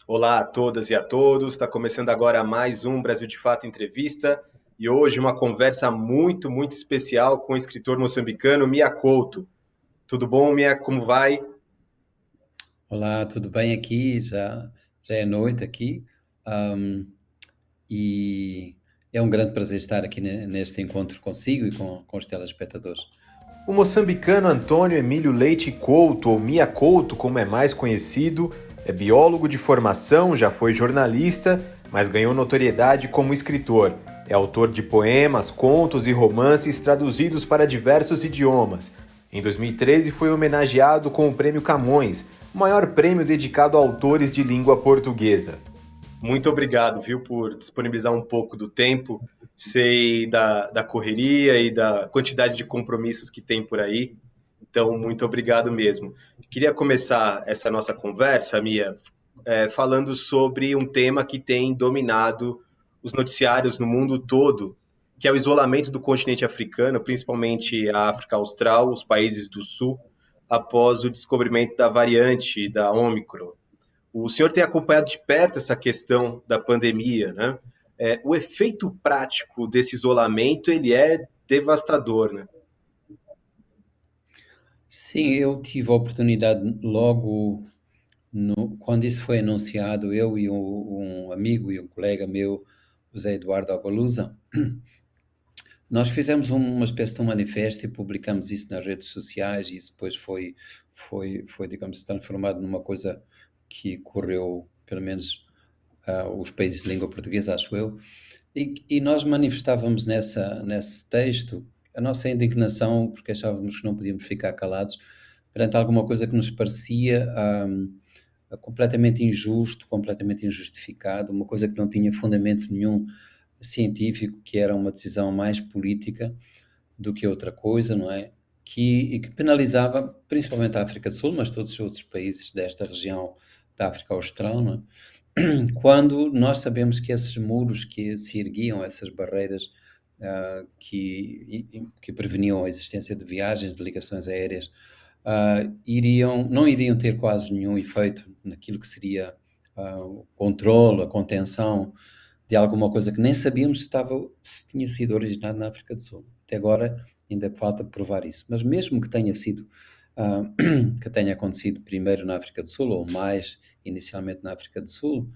Olá a todas e a todos. Está começando agora mais um Brasil de Fato Entrevista e hoje uma conversa muito especial com o escritor moçambicano Mia Couto. Tudo bom, Mia? Como vai? Olá, tudo bem aqui? Já é noite aqui, ahm, e é um grande prazer estar aqui neste encontro consigo e com os telespectadores. O moçambicano Antônio Emílio Leite Couto, ou Mia Couto, como é mais conhecido, é biólogo de formação, já foi jornalista, mas ganhou notoriedade como escritor. É autor de poemas, contos e romances traduzidos para diversos idiomas. Em 2013 foi homenageado com o Prêmio Camões, o maior prêmio dedicado a autores de língua portuguesa. Muito obrigado, viu, por disponibilizar um pouco do tempo. Sei da correria e da quantidade de compromissos que tem por aí. Então, muito obrigado mesmo. Queria começar essa nossa conversa, Mia, falando sobre um tema que tem dominado os noticiários no mundo todo, que é o isolamento do continente africano, principalmente a África Austral, os países do Sul, após o descobrimento da variante da Ômicron. O senhor tem acompanhado de perto essa questão da pandemia, né? O efeito prático desse isolamento ele é devastador, né? Sim, eu tive a oportunidade logo quando isso foi anunciado, eu e um amigo e um colega meu, José Eduardo Agualusa, nós fizemos uma espécie de um manifesto e publicamos isso nas redes sociais e isso depois foi, digamos, transformado numa coisa que correu, pelo menos, os países de língua portuguesa, acho eu, e nós manifestávamos nesse texto a nossa indignação, porque achávamos que não podíamos ficar calados perante alguma coisa que nos parecia completamente injusto, completamente injustificado, uma coisa que não tinha fundamento nenhum científico, que era uma decisão mais política do que outra coisa, não é? E que penalizava principalmente a África do Sul, mas todos os outros países desta região da África Austral, não é? Quando nós sabemos que esses muros que se erguiam, essas barreiras que preveniam a existência de viagens, de ligações aéreas, não iriam ter quase nenhum efeito naquilo que seria o controle, a contenção de alguma coisa que nem sabíamos se tinha sido originado na África do Sul. Até agora ainda falta provar isso. Mas mesmo que tenha sido, ah, que tenha acontecido primeiro na África do Sul, ou mais inicialmente na África do Sul,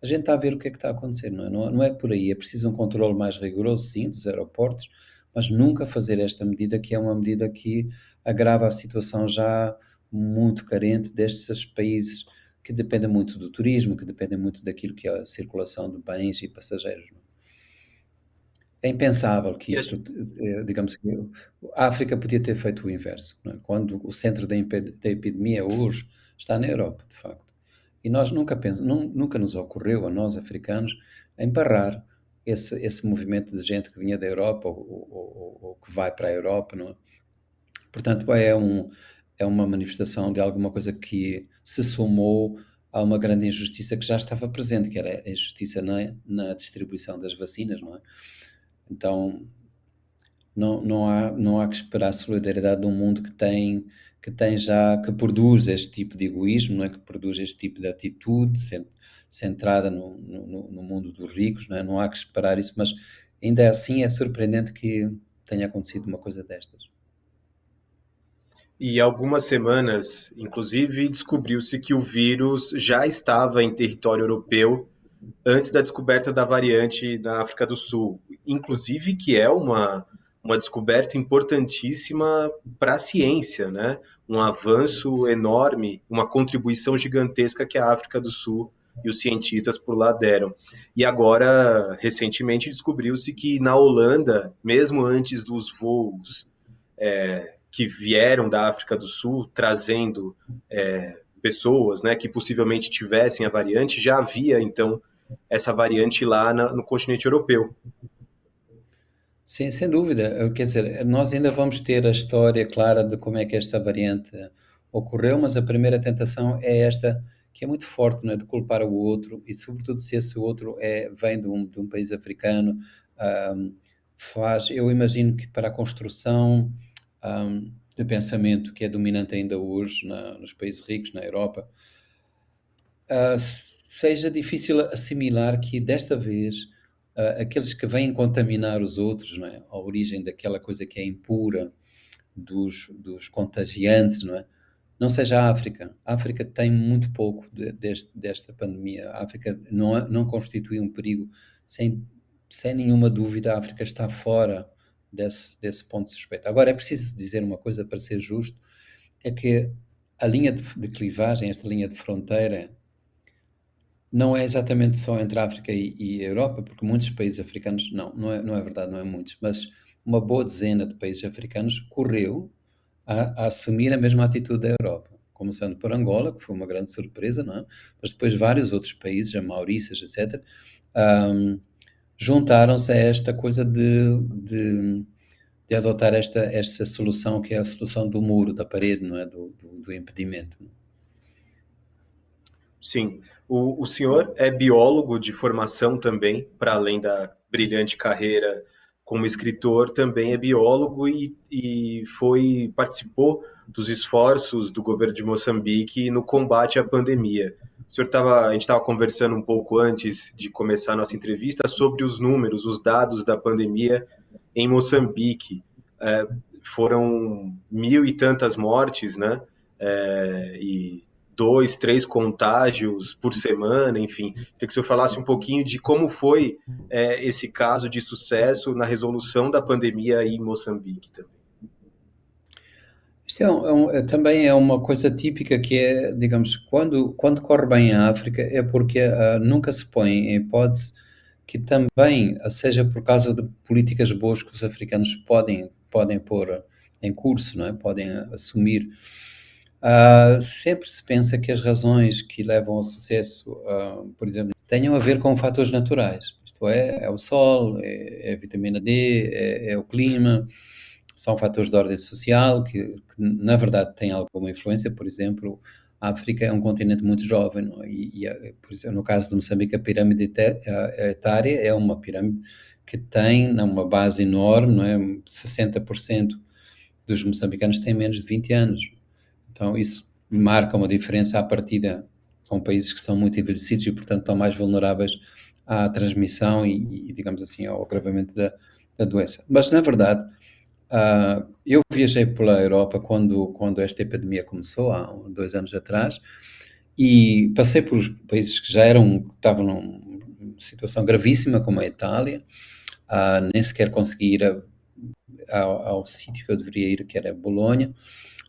a gente está a ver o que é que está a acontecer, não é? Não é por aí. É preciso um controle mais rigoroso, sim, dos aeroportos, mas nunca fazer esta medida, que é uma medida que agrava a situação já muito carente destes países que dependem muito do turismo, que dependem muito daquilo que é a circulação de bens e passageiros. Não é? É impensável que E a, isto, digamos que a África podia ter feito o inverso, não é? Quando o centro da epidemia hoje está na Europa, de facto. E nós nunca nos ocorreu, a nós africanos, embarrar esse movimento de gente que vinha da Europa ou que vai para a Europa, não é? Portanto, é uma manifestação de alguma coisa que se somou a uma grande injustiça que já estava presente, que era a injustiça na distribuição das vacinas, não é? Então, não há que esperar a solidariedade de um mundo que produz este tipo de egoísmo, não é? Que produz este tipo de atitude centrada no mundo dos ricos, não é? Não há que esperar isso, mas ainda assim é surpreendente que tenha acontecido uma coisa destas. E algumas semanas, inclusive, descobriu-se que o vírus já estava em território europeu antes da descoberta da variante da África do Sul. Inclusive, que é uma descoberta importantíssima para a ciência, né? Um avanço enorme, uma contribuição gigantesca que a África do Sul e os cientistas por lá deram. E agora, recentemente, descobriu-se que na Holanda, mesmo antes dos voos que vieram da África do Sul trazendo pessoas, né, que possivelmente tivessem a variante, já havia então essa variante lá no continente europeu. Sim, sem dúvida. Quer dizer, nós ainda vamos ter a história clara de como é que esta variante ocorreu, mas a primeira tentação é esta, que é muito forte, não é? De culpar o outro, e sobretudo se esse outro vem de um país africano, ahm, eu imagino que para a construção, de pensamento que é dominante ainda hoje nos países ricos, na Europa, seja difícil assimilar que desta vez aqueles que vêm contaminar os outros, não é? A origem daquela coisa que é impura, dos contagiantes, não é? Não seja a África. A África tem muito pouco desta pandemia. A África não constitui um perigo. Sem nenhuma dúvida, a África está fora desse ponto suspeito. Agora, é preciso dizer uma coisa para ser justo, é que a linha de clivagem, esta linha de fronteira, não é exatamente só entre a África e a Europa, porque muitos países africanos, não é verdade, não é muitos, mas uma boa dezena de países africanos correu a assumir a mesma atitude da Europa, começando por Angola, que foi uma grande surpresa, não é? Mas depois vários outros países, a Maurícias, etc., juntaram-se a esta coisa de adotar esta solução, que é a solução do muro, da parede, não é? Do impedimento. Sim. O senhor é biólogo de formação também, para além da brilhante carreira como escritor, também é biólogo e participou dos esforços do governo de Moçambique no combate à pandemia. A gente estava conversando um pouco antes de começar a nossa entrevista sobre os números, os dados da pandemia em Moçambique. Foram 1.000 e tantas mortes, né? E 2, 3 contágios por semana, enfim. Queria que o senhor falasse um pouquinho de como foi esse caso de sucesso na resolução da pandemia em Moçambique também. Isto também é uma coisa típica que é, digamos, quando corre bem a África é porque nunca se põe em hipótese que também seja por causa de políticas boas que os africanos podem pôr em curso, não é? Podem assumir. Sempre se pensa que as razões que levam ao sucesso, por exemplo, tenham a ver com fatores naturais. Isto é o sol, é a vitamina D, é o clima, são fatores de ordem social que, na verdade, têm alguma influência. Por exemplo, a África é um continente muito jovem, não é? Por exemplo, no caso de Moçambique, a pirâmide etária é uma pirâmide que tem uma base enorme, não é? 60% dos moçambicanos têm menos de 20 anos. Então, isso marca uma diferença à partida com países que são muito envelhecidos e, portanto, estão mais vulneráveis à transmissão e digamos assim, ao agravamento da doença. Mas, na verdade, eu viajei pela Europa quando esta epidemia começou, há 2 anos atrás, e passei por países que estavam numa situação gravíssima, como a Itália, nem sequer consegui ir ao sítio que eu deveria ir, que era Bolonha,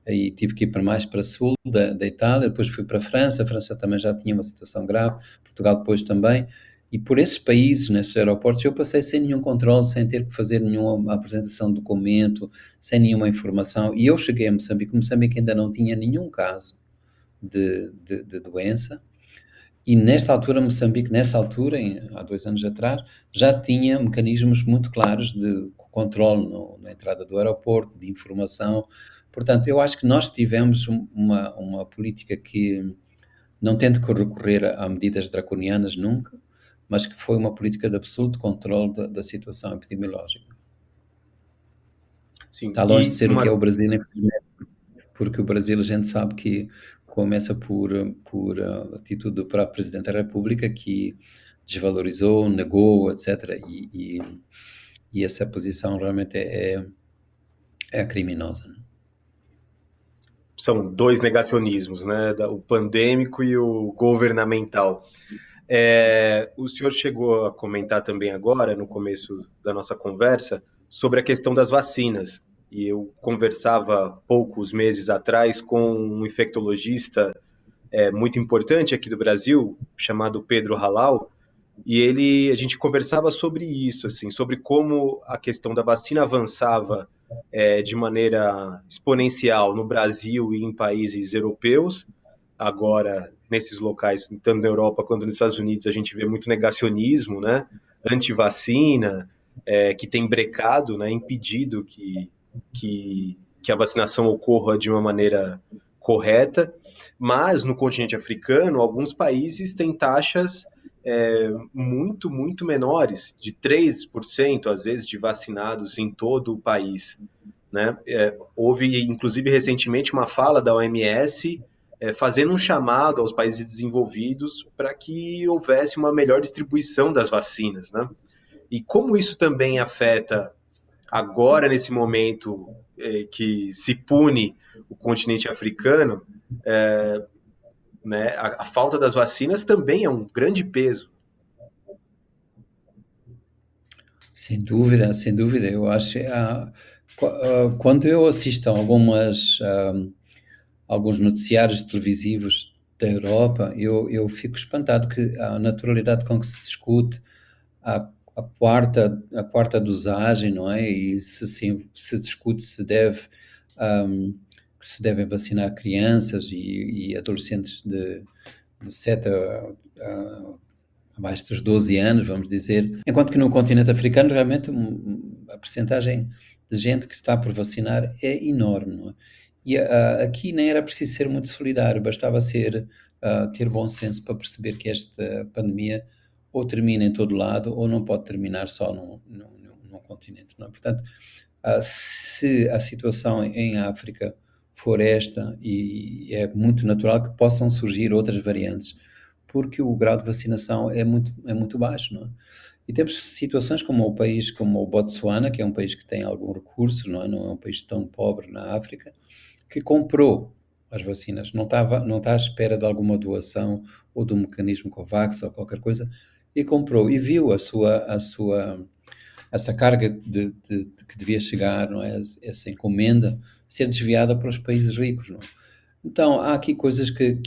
e tive que ir mais para sul da Itália, depois fui para a França também já tinha uma situação grave, Portugal depois também, e por esses países, nesses aeroportos, eu passei sem nenhum controle, sem ter que fazer nenhuma apresentação de documento, sem nenhuma informação, e eu cheguei a Moçambique ainda não tinha nenhum caso de doença, e nessa altura, há 2 anos atrás, já tinha mecanismos muito claros de controle na entrada do aeroporto, de informação. Portanto, eu acho que nós tivemos uma política que não tem de recorrer a medidas draconianas nunca, mas que foi uma política de absoluto controle da situação epidemiológica. Sim. Está longe de ser o que é o Brasil, infelizmente, porque o Brasil a gente sabe que começa por atitude do próprio Presidente da República, que desvalorizou, negou, etc. E essa posição realmente é criminosa, né? São 2 negacionismos, né? O pandêmico e o governamental. O senhor chegou a comentar também agora, no começo da nossa conversa, sobre a questão das vacinas. E eu conversava poucos meses atrás com um infectologista muito importante aqui do Brasil, chamado Pedro Halal, e a gente conversava sobre isso, assim, sobre como a questão da vacina avançava de maneira exponencial no Brasil e em países europeus. Agora, nesses locais, tanto na Europa quanto nos Estados Unidos, a gente vê muito negacionismo, né? Antivacina, que tem brecado, né? Impedido que a vacinação ocorra de uma maneira correta. Mas no continente africano, alguns países têm taxas muito, muito menores, de 3%, às vezes, de vacinados em todo o país, né? Houve, inclusive, recentemente uma fala da OMS fazendo um chamado aos países desenvolvidos para que houvesse uma melhor distribuição das vacinas, né? E como isso também afeta agora, nesse momento que se pune o continente africano, né, a falta das vacinas também é um grande peso. Sem dúvida, sem dúvida. Eu acho que quando eu assisto a alguns noticiários televisivos da Europa, eu fico espantado que a naturalidade com que se discute a quarta dosagem, não é? E se discute se devem vacinar crianças e adolescentes de 7 abaixo dos 12 anos, vamos dizer, enquanto que no continente africano realmente a percentagem de gente que está por vacinar é enorme, não é? E aqui nem era preciso ser muito solidário, bastava ter bom senso para perceber que esta pandemia ou termina em todo lado ou não pode terminar só num continente, não é? Portanto, se a situação em África for esta, e é muito natural que possam surgir outras variantes, porque o grau de vacinação é muito baixo, não é? E temos situações como o Botsuana, que é um país que tem algum recurso, não é um país tão pobre na África, que comprou as vacinas, não está à espera de alguma doação ou do mecanismo COVAX ou qualquer coisa, e comprou, e viu essa carga que devia chegar, não é? Essa encomenda ser desviada para os países ricos, não é? Então, há aqui coisas que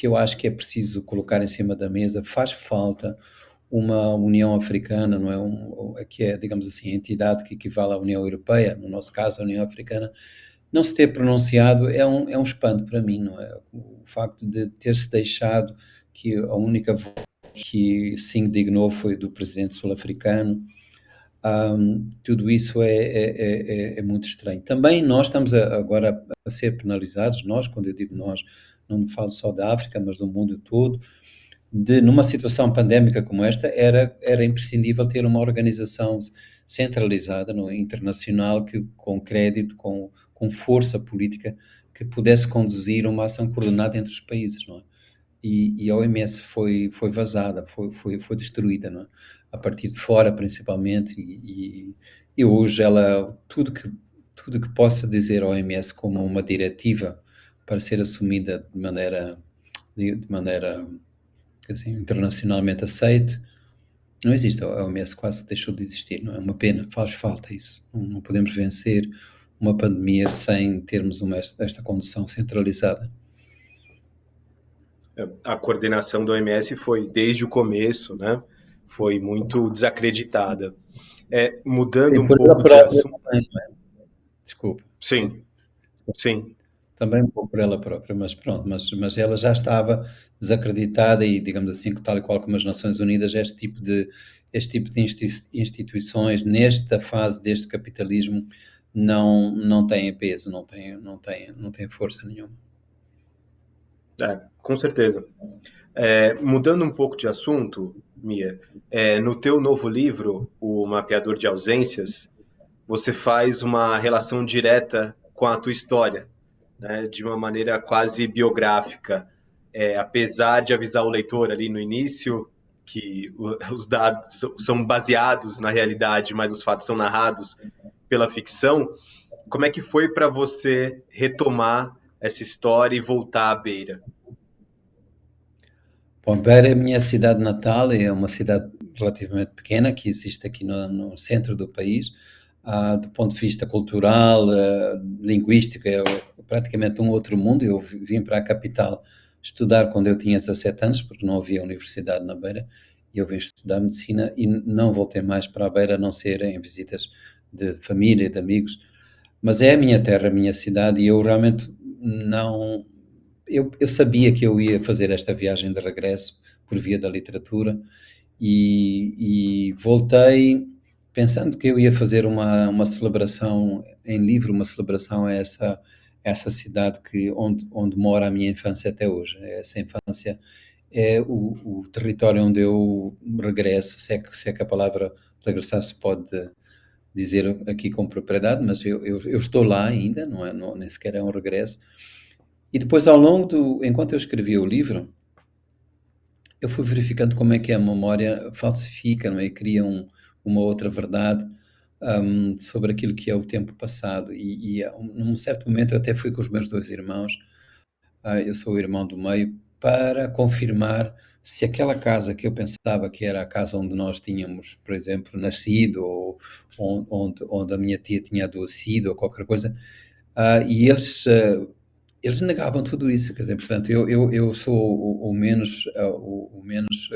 eu acho que é preciso colocar em cima da mesa. Faz falta uma União Africana, não é? Que é, digamos assim, a entidade que equivale à União Europeia, no nosso caso, a União Africana, não se ter pronunciado é um espanto para mim, não é? O facto de ter-se deixado que a única voz que se indignou foi do presidente sul-africano. Tudo isso é muito estranho. Também nós estamos agora a ser penalizados, nós, quando eu digo nós, não me falo só da África, mas do mundo todo, numa situação pandémica como esta, era imprescindível ter uma organização centralizada, internacional, com crédito, com força política, que pudesse conduzir uma ação coordenada entre os países, não é? E a OMS foi vazada, foi destruída, não é? A partir de fora, principalmente, e hoje tudo que possa dizer a OMS como uma diretiva para ser assumida de maneira assim, internacionalmente aceite, não existe. A OMS quase deixou de existir, não é? Uma pena, faz falta isso. Não podemos vencer uma pandemia sem termos esta condução centralizada. A coordenação do OMS foi, desde o começo, né, foi muito desacreditada. Mudando um pouco de assunto... Desculpa. Sim. Também um pouco por ela própria, mas pronto, mas ela já estava desacreditada e, digamos assim, que tal e qual como as Nações Unidas, este tipo de instituições, nesta fase deste capitalismo, não têm peso, não têm força nenhuma. Com certeza. Mudando um pouco de assunto, Mia, no teu novo livro, O Mapeador de Ausências, você faz uma relação direta com a tua história, né, de uma maneira quase biográfica. Apesar de avisar o leitor ali no início que os dados são baseados na realidade, mas os fatos são narrados pela ficção, como é que foi para você retomar essa história e voltar à Beira? Bom, Beira é a minha cidade natal, é uma cidade relativamente pequena que existe aqui no centro do país. Do ponto de vista cultural, linguístico, é praticamente um outro mundo. Eu vim para a capital estudar quando eu tinha 17 anos, porque não havia universidade na Beira, e eu vim estudar medicina e não voltei mais para a Beira, a não ser em visitas de família, de amigos. Mas é a minha terra, a minha cidade, e eu realmente não... Eu sabia que eu ia fazer esta viagem de regresso por via da literatura e voltei pensando que eu ia fazer uma celebração em livro, uma celebração a essa cidade onde mora a minha infância até hoje. Essa infância é o território onde eu regresso, se é que a palavra regressar se pode dizer aqui com propriedade, mas eu estou lá ainda, nem sequer é um regresso. E depois, ao longo enquanto eu escrevia o livro, eu fui verificando como é que a memória falsifica, não é? E cria uma outra verdade sobre aquilo que é o tempo passado. Num certo momento, eu até fui com os meus dois irmãos, eu sou o irmão do meio, para confirmar se aquela casa que eu pensava que era a casa onde nós tínhamos, por exemplo, nascido, ou onde a minha tia tinha adoecido, ou qualquer coisa, e eles negavam tudo isso, quer dizer, portanto, eu sou o menos, o menos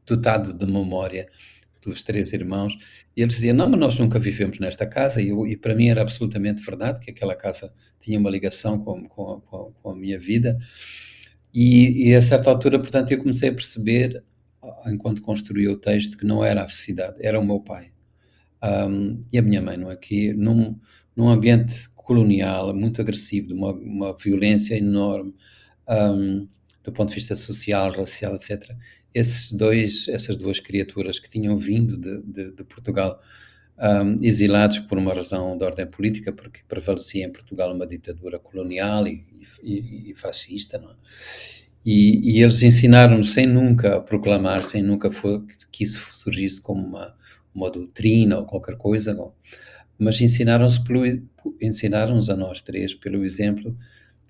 dotado de memória dos três irmãos, e eles diziam, não, mas nós nunca vivemos nesta casa, e para mim era absolutamente verdade que aquela casa tinha uma ligação com a minha vida, e a certa altura, portanto, eu comecei a perceber, enquanto construía o texto, que não era a cidade, era o meu pai. E a minha mãe, não é? Que num ambiente colonial muito agressivo, de uma violência enorme, do ponto de vista social, racial, etc. Essas duas criaturas que tinham vindo de Portugal, exilados por uma razão de ordem política, porque prevalecia em Portugal uma ditadura colonial e fascista, não é? E eles ensinaram-nos, sem nunca proclamar, sem nunca que isso surgisse como uma doutrina ou qualquer coisa, não? Mas ensinaram-nos a nós três, pelo exemplo,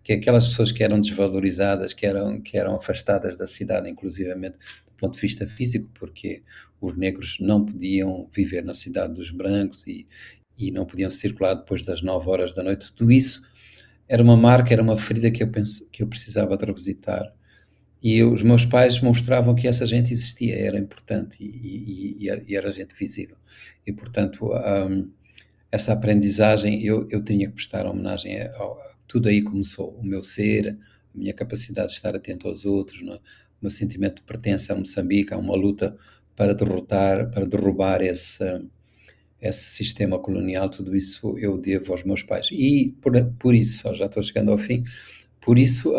que aquelas pessoas que eram desvalorizadas, que eram afastadas da cidade, inclusivamente do ponto de vista físico, porque os negros não podiam viver na cidade dos brancos e não podiam circular depois das 9 horas da noite, tudo isso era uma marca, era uma ferida que eu precisava de revisitar. E os meus pais mostravam que essa gente existia, era importante e era gente visível. E, portanto, essa aprendizagem, eu tinha que prestar homenagem tudo aí começou, o meu ser, a minha capacidade de estar atento aos outros, não é? O meu sentimento de pertença a Moçambique, a uma luta para derrubar esse sistema colonial, tudo isso eu devo aos meus pais. E por isso, já estou chegando ao fim, por isso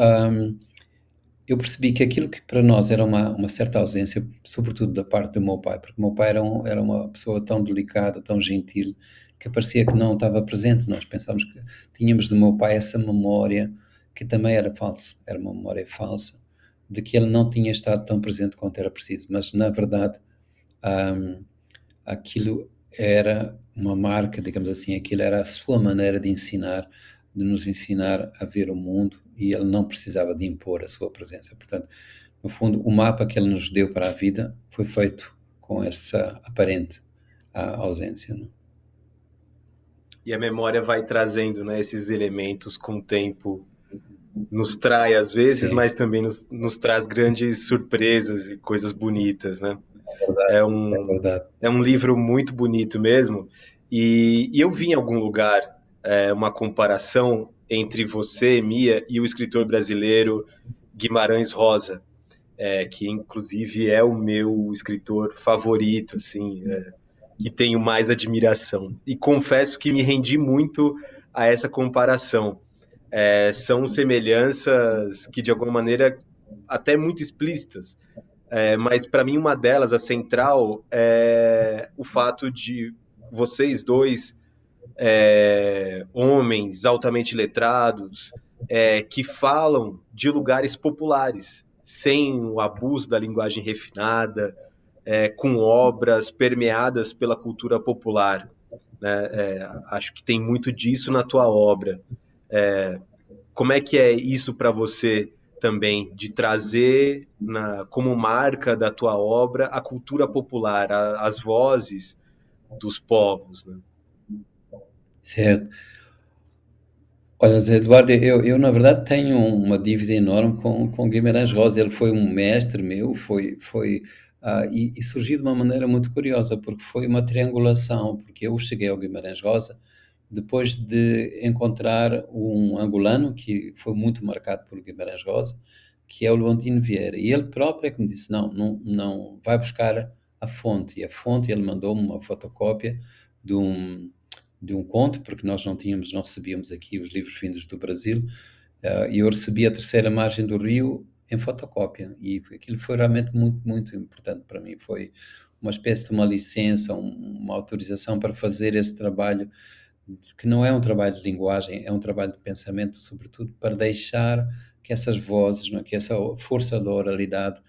eu percebi que aquilo que para nós era uma certa ausência, sobretudo da parte do meu pai, porque o meu pai era uma pessoa tão delicada, tão gentil, que parecia que não estava presente. Nós pensávamos que tínhamos do meu pai essa memória, que também era falsa, era uma memória falsa, de que ele não tinha estado tão presente quanto era preciso, mas na verdade aquilo era uma marca, digamos assim, aquilo era a sua maneira de ensinar, de nos ensinar a ver o mundo, e ele não precisava de impor a sua presença. Portanto, no fundo, o mapa que ele nos deu para a vida foi feito com essa aparente ausência, não? E a memória vai trazendo, né, esses elementos com o tempo. Nos trai às vezes, Sim, mas também nos traz grandes surpresas e coisas bonitas, né? é verdade. É um livro muito bonito mesmo. E eu vi em algum lugar uma comparação entre você, Mia, e o escritor brasileiro Guimarães Rosa, que inclusive é o meu escritor favorito, assim, que tenho mais admiração. E confesso que me rendi muito a essa comparação. São semelhanças que, de alguma maneira, até muito explícitas, mas para mim uma delas, a central, é o fato de vocês dois, homens altamente letrados, que falam de lugares populares, sem o abuso da linguagem refinada, com obras permeadas pela cultura popular, né? Acho que tem muito disso na tua obra. Como é que é isso para você também, de trazer como marca da tua obra a cultura popular, as vozes dos povos, né? Certo. Olha, Zé Eduardo, eu na verdade tenho uma dívida enorme com Guimarães Rosa. Ele foi um mestre meu, e surgiu de uma maneira muito curiosa, porque foi uma triangulação, porque eu cheguei ao Guimarães Rosa depois de encontrar um angolano que foi muito marcado por Guimarães Rosa, que é o Leontino Vieira. E ele próprio é que me disse, não, vai buscar a fonte. E a fonte, ele mandou-me uma fotocópia de um conto, porque nós não recebíamos aqui os livros vindos do Brasil, e eu recebi a Terceira Margem do Rio em fotocópia, e aquilo foi realmente muito, muito importante para mim. Foi uma espécie de uma licença, uma autorização para fazer esse trabalho, que não é um trabalho de linguagem, é um trabalho de pensamento, sobretudo para deixar que essas vozes, não é? Que essa força da oralidade,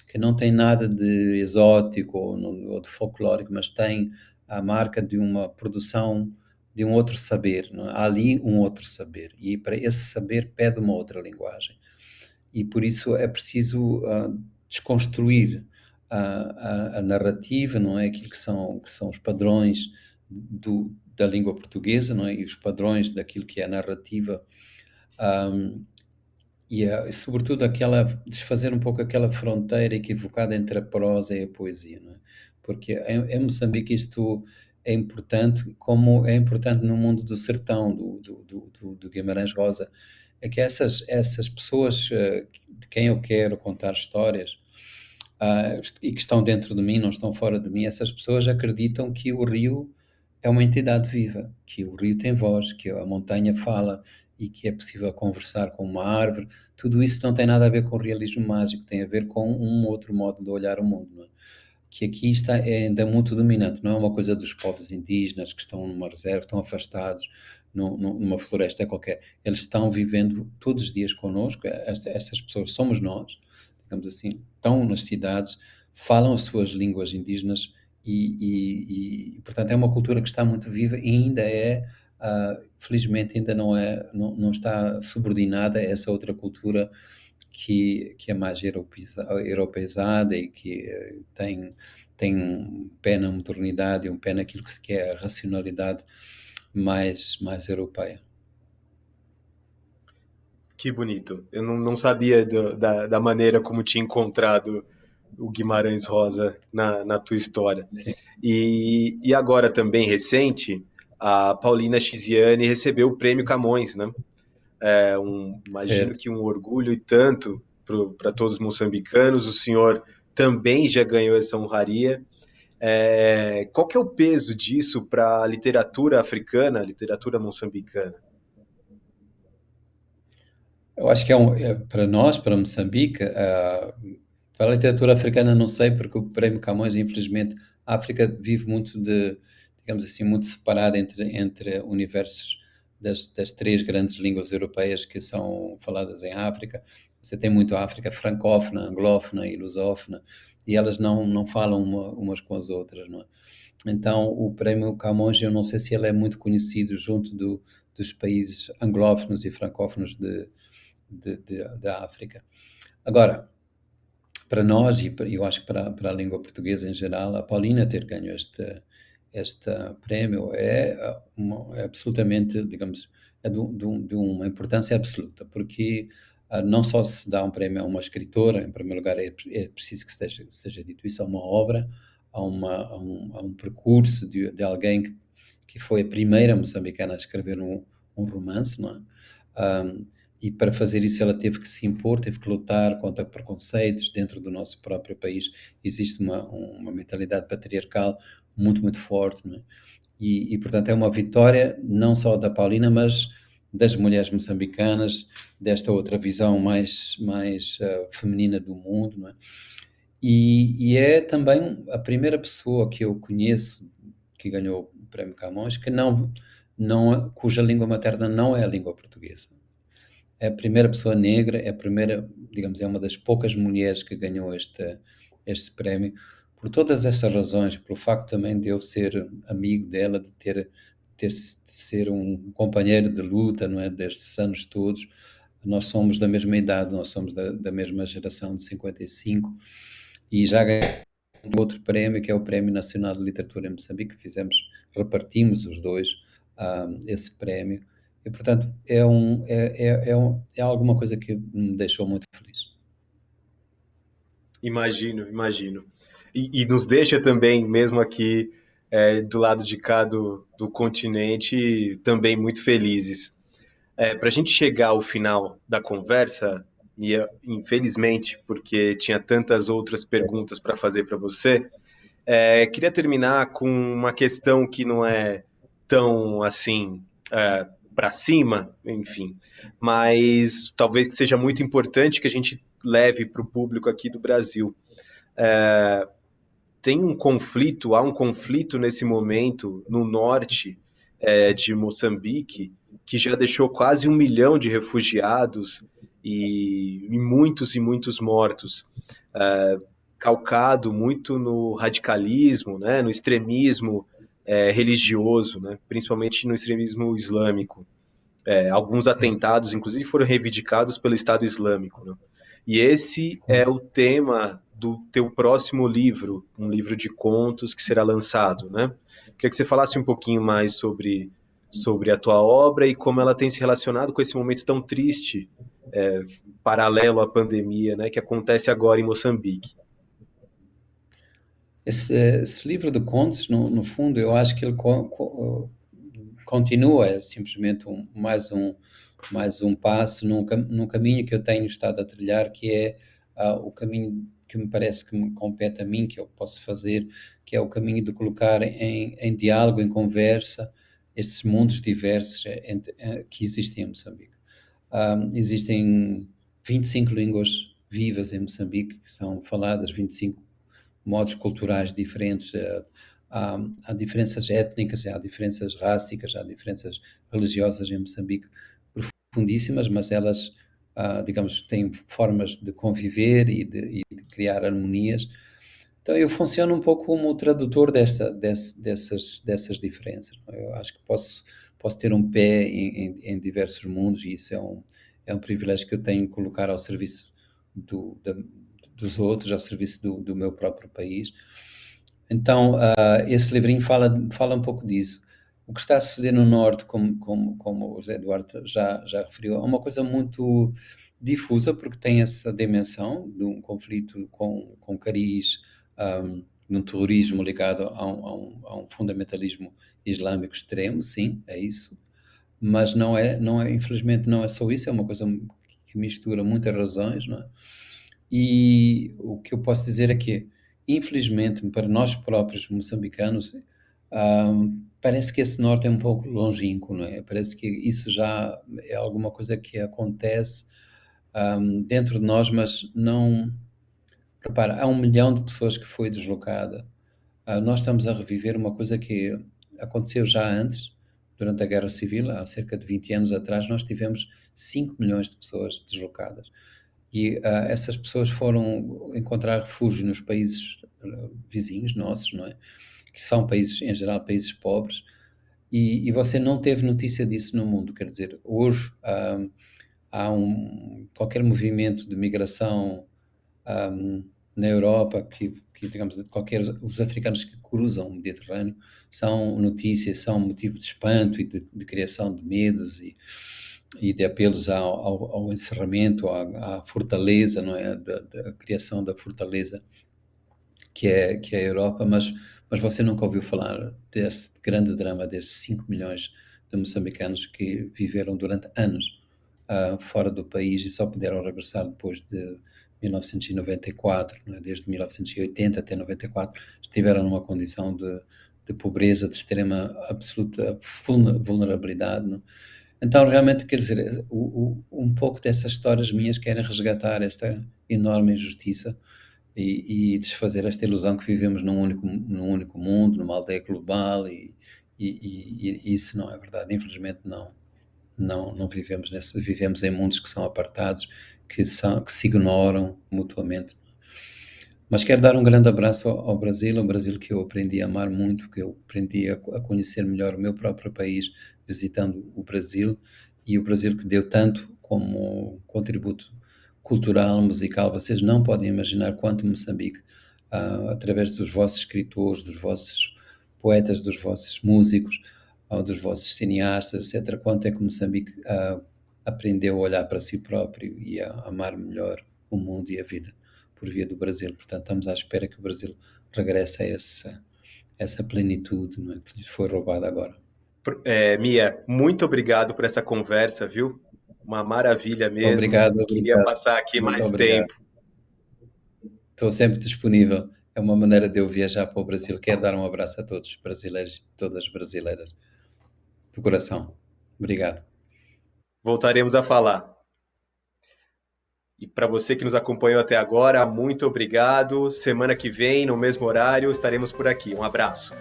que não tem nada de exótico ou de folclórico, mas tem a marca de uma produção de um outro saber, não é? Há ali um outro saber, e para esse saber pede uma outra linguagem. E por isso é preciso desconstruir a narrativa, não é? Aquilo que são os padrões da língua portuguesa, não é? E os padrões daquilo que é a narrativa, e sobretudo desfazer um pouco aquela fronteira equivocada entre a prosa e a poesia, não é? Porque em Moçambique isto é importante, como é importante no mundo do sertão, do Guimarães Rosa, é que essas pessoas de quem eu quero contar histórias, e que estão dentro de mim, não estão fora de mim, essas pessoas acreditam que o rio é uma entidade viva, que o rio tem voz, que a montanha fala e que é possível conversar com uma árvore. Tudo isso não tem nada a ver com realismo mágico, tem a ver com um outro modo de olhar o mundo, não é? Que aqui é ainda muito dominante, não é uma coisa dos povos indígenas que estão numa reserva, estão afastados numa floresta qualquer. Eles estão vivendo todos os dias connosco, essas pessoas somos nós, digamos assim, estão nas cidades, falam as suas línguas indígenas e portanto, é uma cultura que está muito viva e ainda felizmente, ainda não está subordinada a essa outra cultura que é mais europeizada e que tem um pé na modernidade e um pé naquilo que é a racionalidade mais europeia. Que bonito. Eu não sabia da maneira como tinha encontrado o Guimarães Rosa na tua história. Sim. E agora também recente, a Paulina Chiziane recebeu o Prêmio Camões, né? Imagino Certo. que um orgulho e tanto para todos os moçambicanos. O senhor também já ganhou essa honraria. Qual que é o peso disso para a literatura africana, a literatura moçambicana? Eu acho que para nós, para Moçambique, para a literatura africana não sei, porque o Prémio Camões, infelizmente, a África vive muito digamos assim, muito separada entre universos das três grandes línguas europeias que são faladas em África. Você tem muito a África francófona, anglófona e lusófona, e elas não falam umas com as outras, não é? Então, o Prémio Camões, eu não sei se ele é muito conhecido junto dos países anglófonos e francófonos da África. Agora, para nós, e eu acho que para a língua portuguesa em geral, a Paulina ter ganho este prémio é absolutamente, digamos, de uma importância absoluta, porque não só se dá um prémio a uma escritora, em primeiro lugar é preciso que seja dito isso, a uma obra, a um percurso de alguém que foi a primeira moçambicana a escrever um romance, não é? E para fazer isso ela teve que se impor, teve que lutar contra preconceitos dentro do nosso próprio país. Existe uma mentalidade patriarcal muito, muito forte, não é? E, portanto, é uma vitória não só da Paulina, mas das mulheres moçambicanas, desta outra visão mais feminina do mundo, não é? E é também a primeira pessoa que eu conheço que ganhou o Prémio Camões, cuja língua materna não é a língua portuguesa. É a primeira pessoa negra, digamos, é uma das poucas mulheres que ganhou este prémio, por todas essas razões, pelo facto também de eu ser amigo dela, de ser um companheiro de luta, não é, destes anos todos. Nós somos da mesma idade, nós somos da mesma geração de 55, e já ganhei outro prémio, que é o Prémio Nacional de Literatura em Moçambique, repartimos os dois esse prémio. E, portanto, é alguma coisa que me deixou muito feliz. Imagino. E nos deixa também, mesmo aqui do lado de cá do continente, também muito felizes. Para a gente chegar ao final da conversa, e infelizmente, porque tinha tantas outras perguntas para fazer para você, queria terminar com uma questão que não é tão assim para cima, enfim, mas talvez que seja muito importante que a gente leve para o público aqui do Brasil. Há um conflito nesse momento no norte de Moçambique, que já deixou quase 1 milhão de refugiados e muitos mortos, calcado muito no radicalismo, né, no extremismo religioso, né, principalmente no extremismo islâmico. Alguns Sim, atentados, inclusive, foram reivindicados pelo Estado Islâmico, né? E esse é sim. o tema do teu próximo livro, um livro de contos que será lançado, né? Queria que você falasse um pouquinho mais sobre a tua obra e como ela tem se relacionado com esse momento tão triste, paralelo à pandemia, né, que acontece agora em Moçambique. Esse livro de contos, no fundo, eu acho que ele continua, é simplesmente mais um passo num caminho que eu tenho estado a trilhar, que é o caminho que me parece que me compete a mim, que eu posso fazer, que é o caminho de colocar em diálogo, em conversa, estes mundos diversos que existem em Moçambique. Existem 25 línguas vivas em Moçambique, que são faladas, 25 modos culturais diferentes, há diferenças étnicas, há diferenças rássicas, há diferenças religiosas em Moçambique profundíssimas, mas elas, digamos, têm formas de conviver e de criar harmonias. Então eu funciono um pouco como o tradutor dessas diferenças. Eu acho que posso ter um pé em diversos mundos e isso é um privilégio que eu tenho de colocar ao serviço do, da, dos outros, ao serviço do meu próprio país. Então, esse livrinho fala um pouco disso. O que está a suceder no Norte, como o José Eduardo já referiu, é uma coisa muito difusa, porque tem essa dimensão de um conflito com cariz, num terrorismo ligado a um fundamentalismo islâmico extremo, sim, é isso. Mas infelizmente não é só isso, é uma coisa que mistura muitas razões, não é? E o que eu posso dizer é que, infelizmente, para nós próprios moçambicanos, parece que esse norte é um pouco longínquo, não é? Parece que isso já é alguma coisa que acontece dentro de nós, mas não. Repara, há 1 milhão de pessoas que foi deslocada. Nós estamos a reviver uma coisa que aconteceu já antes, durante a Guerra Civil, há cerca de 20 anos atrás, nós tivemos 5 milhões de pessoas deslocadas. E essas pessoas foram encontrar refúgio nos países vizinhos nossos, não é? Que são países, em geral, países pobres, e você não teve notícia disso no mundo. Quer dizer, hoje há qualquer movimento de migração na Europa digamos, os africanos que cruzam o Mediterrâneo são notícias, são motivo de espanto e de criação de medos e de apelos ao encerramento, à fortaleza, não é? Da criação da fortaleza que é a Europa, mas você nunca ouviu falar desse grande drama desses 5 milhões de moçambicanos que viveram durante anos fora do país e só puderam regressar depois de 1994, né? Desde 1980 até 94, estiveram numa condição de pobreza, de extrema, absoluta vulnerabilidade. Né? Então, realmente, quer dizer, um pouco dessas histórias minhas querem resgatar esta enorme injustiça e desfazer esta ilusão que vivemos num único mundo, numa aldeia global, e isso não é verdade. Infelizmente, não vivemos vivemos em mundos que são apartados, que se ignoram mutuamente. Mas quero dar um grande abraço ao Brasil, um Brasil que eu aprendi a amar muito, que eu aprendi a conhecer melhor o meu próprio país visitando o Brasil, e o Brasil que deu tanto como contributo cultural, musical. Vocês não podem imaginar quanto Moçambique, através dos vossos escritores, dos vossos poetas, dos vossos músicos, dos vossos cineastas, etc., quanto é que Moçambique aprendeu a olhar para si próprio e a amar melhor o mundo e a vida por via do Brasil. Portanto, estamos à espera que o Brasil regresse a essa plenitude, não é, que lhe foi roubada agora. Mia, muito obrigado por essa conversa, viu? Uma maravilha mesmo. Obrigado, Queria obrigado. passar aqui Muito mais obrigado. tempo. Estou sempre disponível. É uma maneira de eu viajar para o Brasil. Quero dar um abraço a todos os brasileiros e todas as brasileiras. Do coração. Obrigado. Voltaremos a falar. E para você que nos acompanhou até agora, muito obrigado. Semana que vem, no mesmo horário, estaremos por aqui. Um abraço.